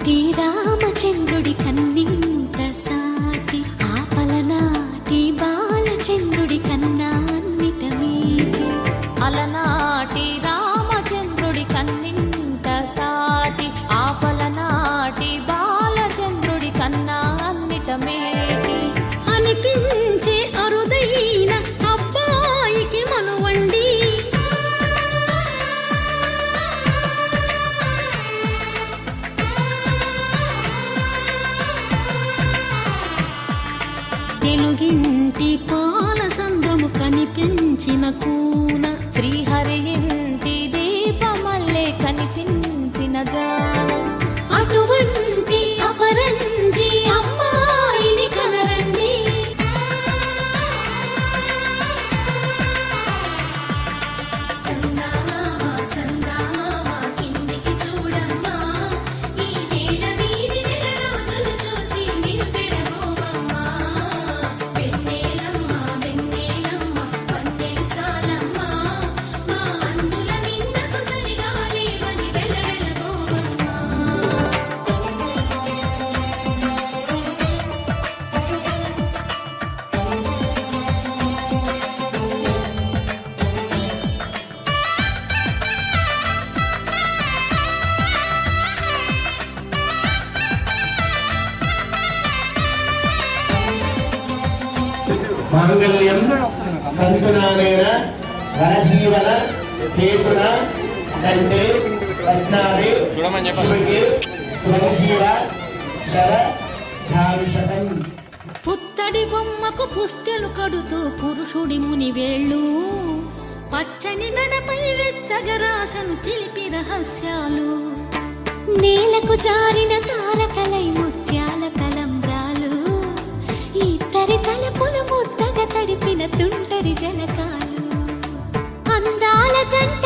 అలనాటి రామచంద్రుడి కన్నింత సాటి ఆపలనాటి బాలచంద్రుడి కన్నా అన్నిట మీటి అలనాటి రామచంద్రుడి కన్నింత సాటి ఆపలనాటి బాలచంద్రుడి కన్నా అన్నిట మేటి అనిపించే అరుదైన అబ్బాయికి మనువండి తెలుగింటి పాల సంద్రము కనిపించిన కూన శ్రీహరి ఇంటి దీపమల్లే కనిపించిన జాడ అటువంటి అపరంజి అమ్మాయిని కనరండి చందమామ చందమామ కిందికి చూడమ్మా ఈ నేల వీధి నెల రోజులు చూసి నీవు పెరగోవమ్మా వెన్నెలమ్మ వెన్నెలమ్మ వన్నెలు చాలమ్మా మా అందుల మిన్నకు సరిగా లేవని వెలవెలబోవమ్మా మాంగళ్యం సంతునానేన వనజీవన హేతున కంటే పద్నాది శివకి త్వంజీవ శర ధాంశతం. పుత్తడి బొమ్మకు పుస్తెలు కడుతూ పురుషుడి ముని వేళ్ళు పచ్చని మెడపై వెచ్చగరాసను చిలిపి రహస్యాలు నేలకు జారిన తారకలై ముత్యాల తలంబ్రాలు ఇద్దరి తలపులు ముద్దగా తడిపిన తుంటరి జలకాలు అందాల జంట